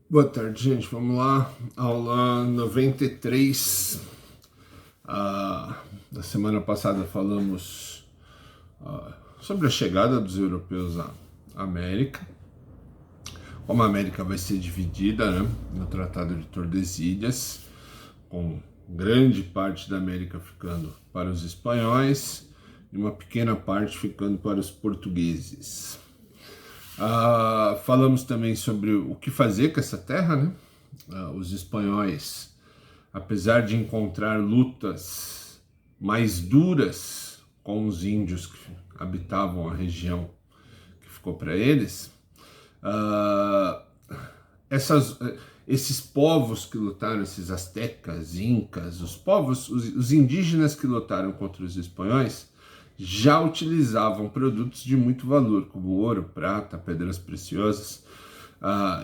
Boa tarde, gente. Vamos lá. Aula 93. Na semana passada falamos sobre a chegada dos europeus à América, como a América vai ser dividida, né, no Tratado de Tordesilhas, com grande parte da América ficando para os espanhóis e uma pequena parte ficando para os portugueses. Falamos também sobre o que fazer com essa terra, né? Os espanhóis, apesar de encontrar lutas mais duras com os índios que habitavam a região que ficou para eles, esses povos que lutaram, esses astecas, incas, os indígenas que lutaram contra os espanhóis, já utilizavam produtos de muito valor, como ouro, prata, pedras preciosas.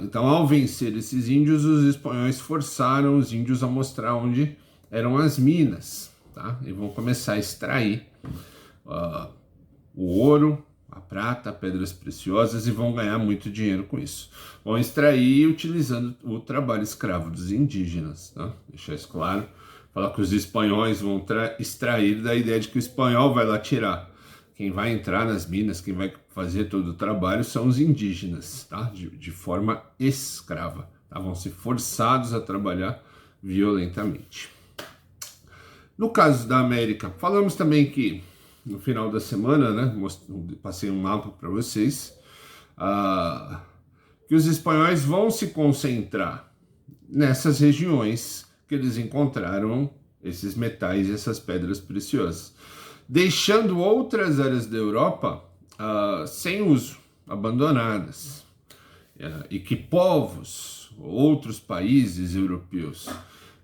Então, ao vencer esses índios, os espanhóis forçaram os índios a mostrar onde eram as minas, tá? E vão começar a extrair o ouro, a prata, pedras preciosas, e vão ganhar muito dinheiro com isso. Vão extrair utilizando o trabalho escravo dos indígenas, tá? Deixar isso claro. Falar que os espanhóis vão extrair da ideia de que o espanhol vai lá tirar. Quem vai entrar nas minas, quem vai fazer todo o trabalho são os indígenas, tá? De forma escrava. Tá? Vão ser forçados a trabalhar violentamente. No caso da América, falamos também que no final da semana, né, passei um mapa para vocês, que os espanhóis vão se concentrar nessas regiões que eles encontraram esses metais e essas pedras preciosas, deixando outras áreas da Europa sem uso, abandonadas, e que povos, outros países europeus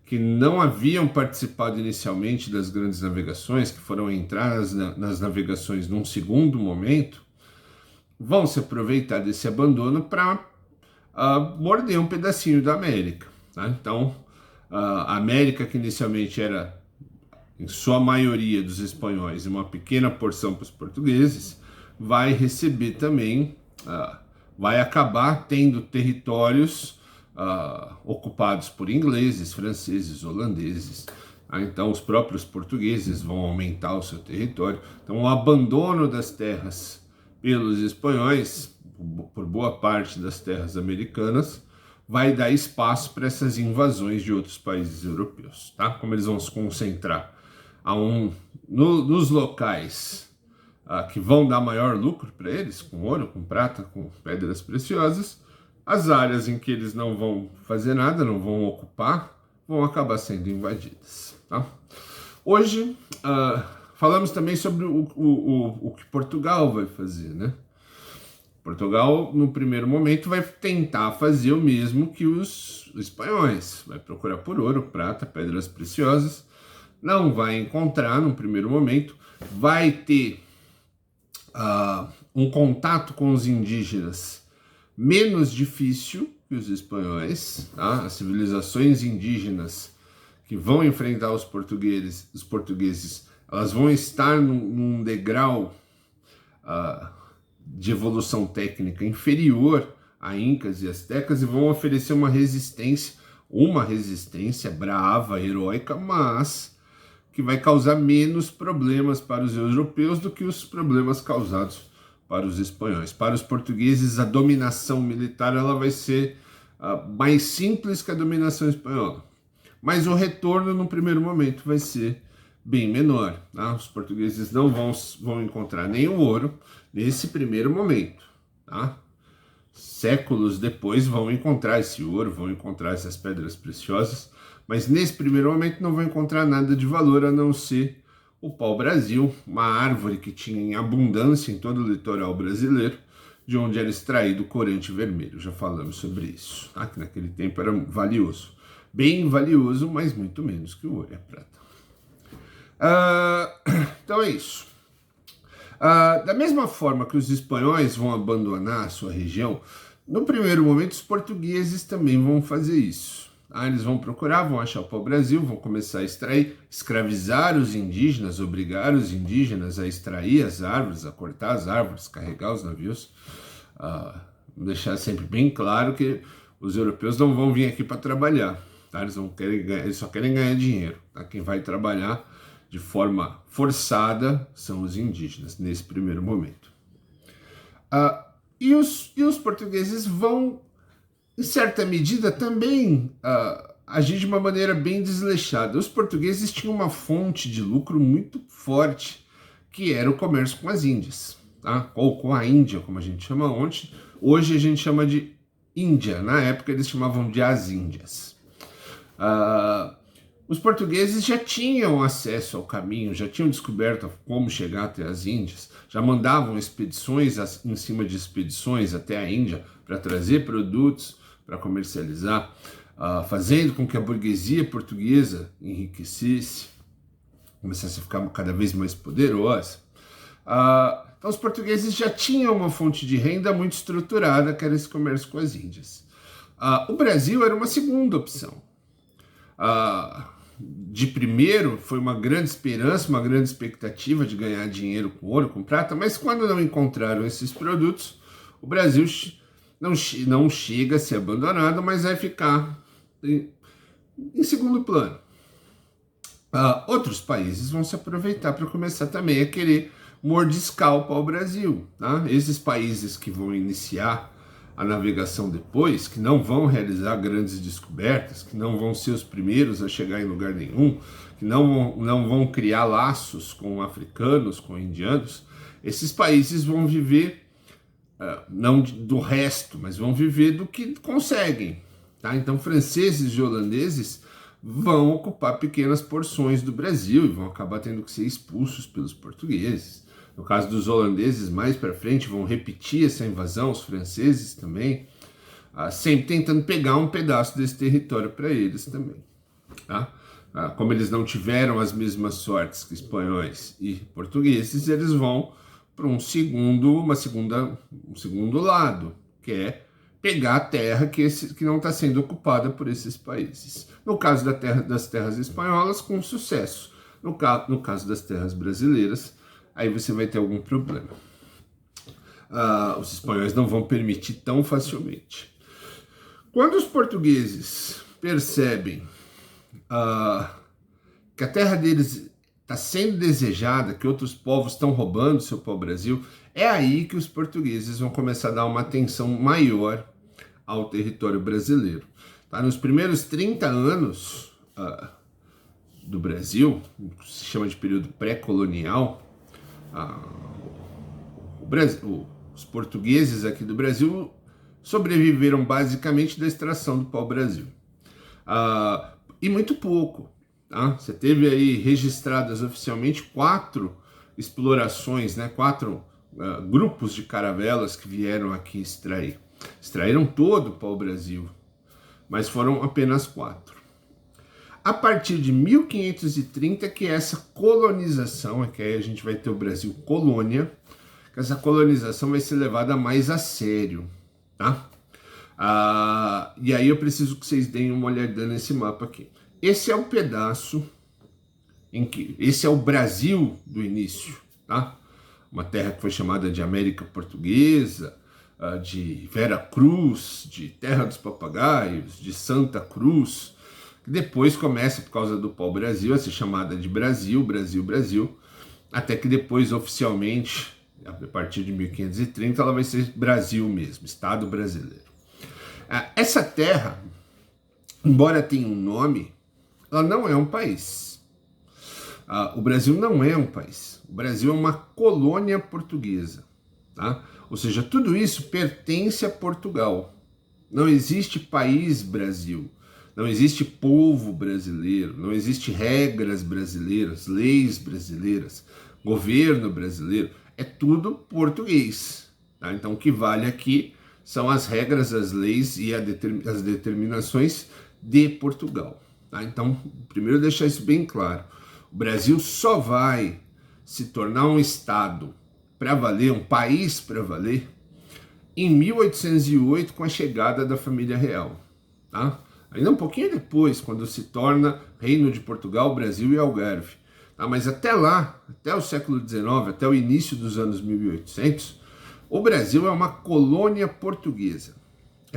que não haviam participado inicialmente das grandes navegações, que foram entrar nas navegações num segundo momento, vão se aproveitar desse abandono para morder um pedacinho da América. Tá? Então, a América, que inicialmente era, em sua maioria, dos espanhóis e uma pequena porção para os portugueses, vai receber também, vai acabar tendo territórios ocupados por ingleses, franceses, holandeses. Então, os próprios portugueses vão aumentar o seu território. Então, o abandono das terras pelos espanhóis, por boa parte das terras americanas, vai dar espaço para essas invasões de outros países europeus, tá? Como eles vão se concentrar nos locais que vão dar maior lucro para eles, com ouro, com prata, com pedras preciosas, as áreas em que eles não vão fazer nada, não vão ocupar, vão acabar sendo invadidas, tá? Hoje, falamos também sobre o que Portugal vai fazer, né? Portugal, no primeiro momento, vai tentar fazer o mesmo que os espanhóis. Vai procurar por ouro, prata, pedras preciosas. Não vai encontrar no primeiro momento. Vai ter um contato com os indígenas menos difícil que os espanhóis. Tá? As civilizações indígenas que vão enfrentar os portugueses, elas vão estar num degrau de evolução técnica inferior a incas e astecas, e vão oferecer uma resistência brava, heróica, mas que vai causar menos problemas para os europeus do que os problemas causados para os espanhóis. Para os portugueses, a dominação militar ela vai ser mais simples que a dominação espanhola, mas o retorno no primeiro momento vai ser bem menor. Tá? Os portugueses não vão encontrar nenhum ouro nesse primeiro momento. Tá? Séculos depois vão encontrar esse ouro, vão encontrar essas pedras preciosas, mas nesse primeiro momento não vão encontrar nada de valor a não ser o pau-brasil, uma árvore que tinha em abundância em todo o litoral brasileiro, de onde era extraído o corante vermelho. Já falamos sobre isso, tá? Que naquele tempo era valioso. Bem valioso, mas muito menos que o ouro e a prata. Então é isso. Da mesma forma que os espanhóis vão abandonar a sua região, no primeiro momento os portugueses também vão fazer isso. Eles vão procurar, vão achar o pau-brasil, vão começar a extrair, escravizar os indígenas, obrigar os indígenas a extrair as árvores, a cortar as árvores, carregar os navios. Deixar sempre bem claro que os europeus não vão vir aqui para trabalhar, tá? Eles só querem ganhar dinheiro, tá? Quem vai trabalhar de forma forçada são os indígenas, nesse primeiro momento. E os portugueses vão, em certa medida, também agir de uma maneira bem desleixada. Os portugueses tinham uma fonte de lucro muito forte, que era o comércio com as Índias, tá? Ou com a Índia, como a gente chama hoje a gente chama de Índia. Na época eles chamavam de as Índias. Os portugueses já tinham acesso ao caminho, já tinham descoberto como chegar até as Índias, já mandavam expedições em cima de expedições até a Índia para trazer produtos para comercializar, fazendo com que a burguesia portuguesa enriquecesse, começasse a ficar cada vez mais poderosa. Então os portugueses já tinham uma fonte de renda muito estruturada, que era esse comércio com as Índias. O Brasil era uma segunda opção. De primeiro, foi uma grande esperança, uma grande expectativa de ganhar dinheiro com ouro, com prata, mas quando não encontraram esses produtos, o Brasil não chega a ser abandonado, mas vai ficar em segundo plano. Outros países vão se aproveitar para começar também a querer mordiscar o pau-brasil, tá? Esses países que vão iniciar a navegação depois, que não vão realizar grandes descobertas, que não vão ser os primeiros a chegar em lugar nenhum, que não vão criar laços com africanos, com indianos, esses países vão viver, não do resto, mas vão viver do que conseguem, tá? Então franceses e holandeses vão ocupar pequenas porções do Brasil e vão acabar tendo que ser expulsos pelos portugueses. No caso dos holandeses, mais para frente, vão repetir essa invasão, os franceses também, sempre tentando pegar um pedaço desse território para eles também. Tá? Como eles não tiveram as mesmas sortes que espanhóis e portugueses, eles vão para um segundo lado, que é pegar a terra que não está sendo ocupada por esses países. No caso das terras espanholas, com sucesso. No caso das terras brasileiras, aí você vai ter algum problema. Os espanhóis não vão permitir tão facilmente. Quando os portugueses percebem que a terra deles está sendo desejada, que outros povos estão roubando seu pau-brasil, é aí que os portugueses vão começar a dar uma atenção maior ao território brasileiro. Tá? Nos primeiros 30 anos do Brasil, que se chama de período pré-colonial, os portugueses aqui do Brasil sobreviveram basicamente da extração do pau-brasil. E muito pouco. Tá? Você teve aí registradas oficialmente 4 explorações, né? 4 grupos de caravelas que vieram aqui extrair. Extraíram todo o pau-brasil, mas foram apenas 4. A partir de 1530 que essa colonização, que aí a gente vai ter o Brasil colônia, que essa colonização vai ser levada mais a sério, tá? E aí eu preciso que vocês deem uma olhada nesse mapa aqui. Esse é o pedaço esse é o Brasil do início, tá? Uma terra que foi chamada de América Portuguesa, de Vera Cruz, de Terra dos Papagaios, de Santa Cruz, que depois começa, por causa do pau-brasil, a ser chamada de Brasil, Brasil, Brasil, até que depois, oficialmente, a partir de 1530, ela vai ser Brasil mesmo, Estado brasileiro. Essa terra, embora tenha um nome, ela não é um país. O Brasil não é um país. O Brasil é uma colônia portuguesa, tá? Ou seja, tudo isso pertence a Portugal. Não existe país Brasil, não existe povo brasileiro, não existe regras brasileiras, leis brasileiras, governo brasileiro. É tudo português, tá? Então o que vale aqui são as regras, as leis e as determinações de Portugal. Tá? Então, primeiro deixar isso bem claro. O Brasil só vai se tornar um Estado para valer, um país para valer, em 1808, com a chegada da família real. Tá? Ainda um pouquinho depois, quando se torna Reino de Portugal, Brasil e Algarve. Tá? Mas até lá, até o século XIX, até o início dos anos 1800, o Brasil é uma colônia portuguesa.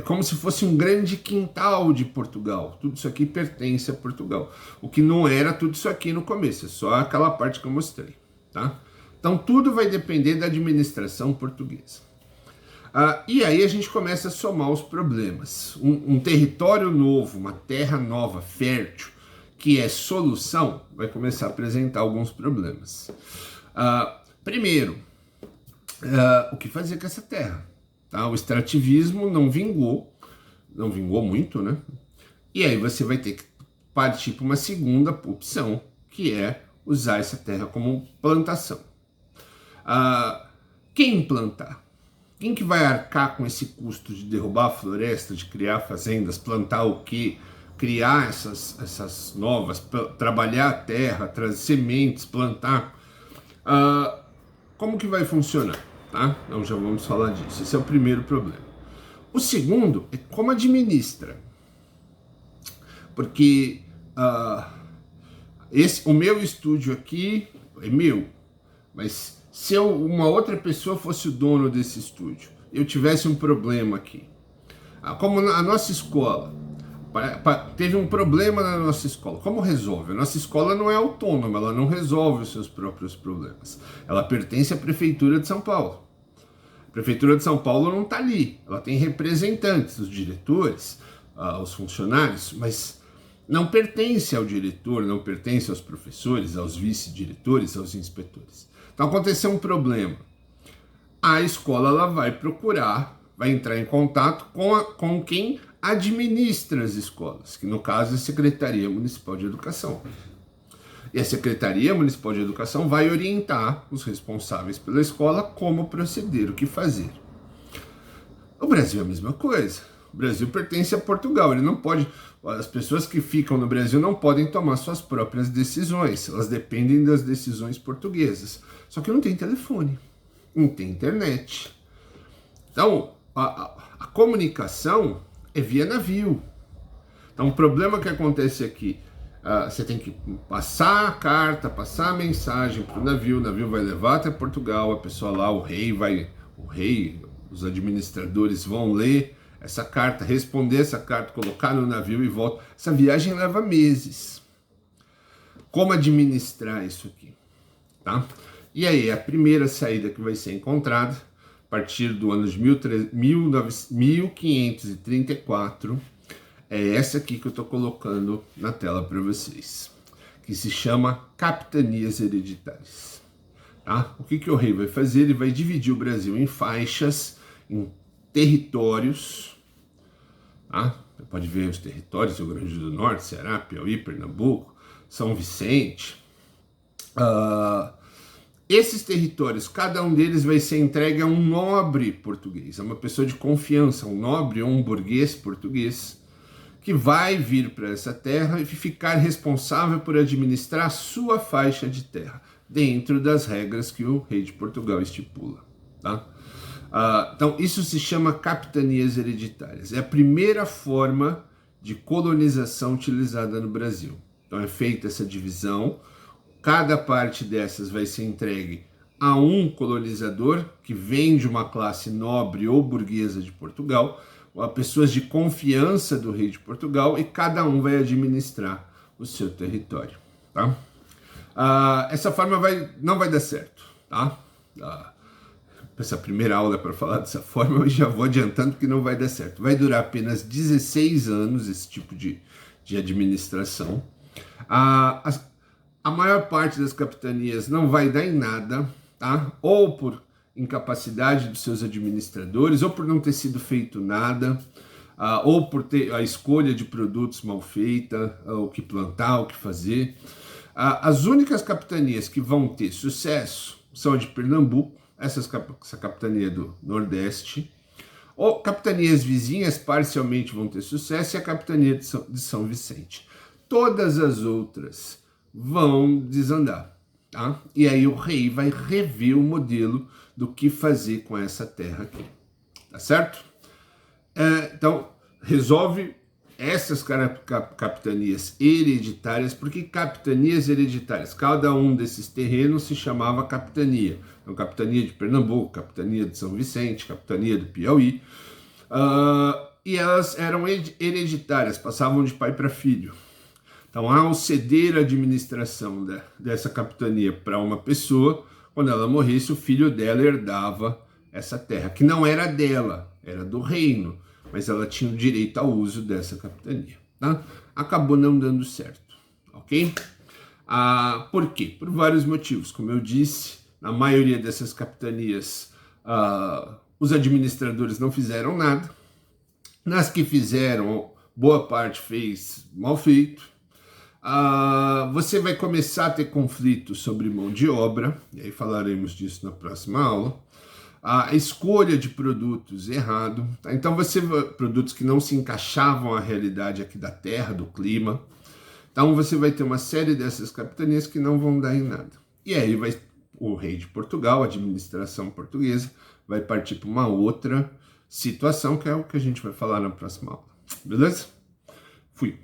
É como se fosse um grande quintal de Portugal. Tudo isso aqui pertence a Portugal. O que não era tudo isso aqui no começo, é só aquela parte que eu mostrei, tá? Então tudo vai depender da administração portuguesa. E aí a gente começa a somar os problemas. Um território novo, uma terra nova, fértil, que é solução, vai começar a apresentar alguns problemas. Primeiro, o que fazer com essa terra? Tá? O extrativismo não vingou muito, né? E aí você vai ter que partir para uma segunda opção, que é usar essa terra como plantação. Quem plantar? Quem que vai arcar com esse custo de derrubar a floresta, de criar fazendas, plantar o quê? Criar essas novas, trabalhar a terra, trazer sementes, plantar. Como que vai funcionar? Tá? Então já vamos falar disso. Esse é o primeiro problema. O segundo é como administra. Porque o meu estúdio aqui é meu, mas se uma outra pessoa fosse o dono desse estúdio, eu tivesse um problema aqui, como a nossa escola, teve um problema na nossa escola, como resolve? A nossa escola não é autônoma, ela não resolve os seus próprios problemas, ela pertence à Prefeitura de São Paulo. A Prefeitura de São Paulo não está ali, ela tem representantes, os diretores, os funcionários, mas não pertence ao diretor, não pertence aos professores, aos vice-diretores, aos inspetores. Então aconteceu um problema, a escola ela vai entrar em contato com quem administra as escolas, que no caso é a Secretaria Municipal de Educação. E a Secretaria Municipal de Educação vai orientar os responsáveis pela escola como proceder, o que fazer. O Brasil é a mesma coisa. O Brasil pertence a Portugal, ele não pode, as pessoas que ficam no Brasil não podem tomar suas próprias decisões, elas dependem das decisões portuguesas. Só que não tem telefone, não tem internet. Então, a comunicação é via navio. Então, o problema que acontece aqui, você tem que passar a carta, passar a mensagem para o navio vai levar até Portugal, a pessoa lá, o rei, os administradores vão ler essa carta, responder essa carta, colocar no navio e volta. Essa viagem leva meses. Como administrar isso aqui? Tá? E aí, a primeira saída que vai ser encontrada, a partir do ano de 1534, é essa aqui que eu estou colocando na tela para vocês, que se chama capitanias hereditárias. Tá? O que o rei vai fazer? Ele vai dividir o Brasil em faixas, em territórios. Tá? Você pode ver os territórios: Rio Grande do Norte, Ceará, Piauí, Pernambuco, São Vicente. Esses territórios, cada um deles vai ser entregue a um nobre português, a uma pessoa de confiança, um nobre ou um burguês português, que vai vir para essa terra e ficar responsável por administrar a sua faixa de terra, dentro das regras que o rei de Portugal estipula. Tá? Então, isso se chama capitanias hereditárias. É a primeira forma de colonização utilizada no Brasil. Então, é feita essa divisão. Cada parte dessas vai ser entregue a um colonizador que vem de uma classe nobre ou burguesa de Portugal, a pessoas de confiança do rei de Portugal, e cada um vai administrar o seu território. Tá? Essa forma não vai dar certo. Tá? Essa primeira aula é para falar dessa forma, eu já vou adiantando que não vai dar certo. Vai durar apenas 16 anos esse tipo de administração. A maior parte das capitanias não vai dar em nada, tá? Ou por incapacidade dos seus administradores, ou por não ter sido feito nada, ou por ter a escolha de produtos mal feita, o que plantar, o que fazer. As únicas capitanias que vão ter sucesso são a de Pernambuco, essa capitania do Nordeste, ou capitanias vizinhas parcialmente vão ter sucesso, e a capitania de São Vicente. Todas as outras vão desandar, tá? E aí o rei vai rever o modelo do que fazer com essa terra aqui, tá certo? Então, resolve essas capitanias hereditárias. Porque capitanias hereditárias, cada um desses terrenos se chamava capitania. Então, capitania de Pernambuco, capitania de São Vicente, capitania do Piauí. e elas eram hereditárias, passavam de pai para filho. Então, ao ceder a administração dessa capitania para uma pessoa, quando ela morresse, o filho dela herdava essa terra, que não era dela, era do reino, mas ela tinha o direito ao uso dessa capitania. Tá? Acabou não dando certo, ok? Por quê? Por vários motivos. Como eu disse, na maioria dessas capitanias, os administradores não fizeram nada. Nas que fizeram, boa parte fez mal feito. Você vai começar a ter conflitos sobre mão de obra, e aí falaremos disso na próxima aula. A escolha de produtos errado, tá? Então produtos que não se encaixavam à realidade aqui da terra, do clima. Então você vai ter uma série dessas capitanias que não vão dar em nada. E aí o rei de Portugal, a administração portuguesa, vai partir para uma outra situação, que é o que a gente vai falar na próxima aula. Beleza? Fui.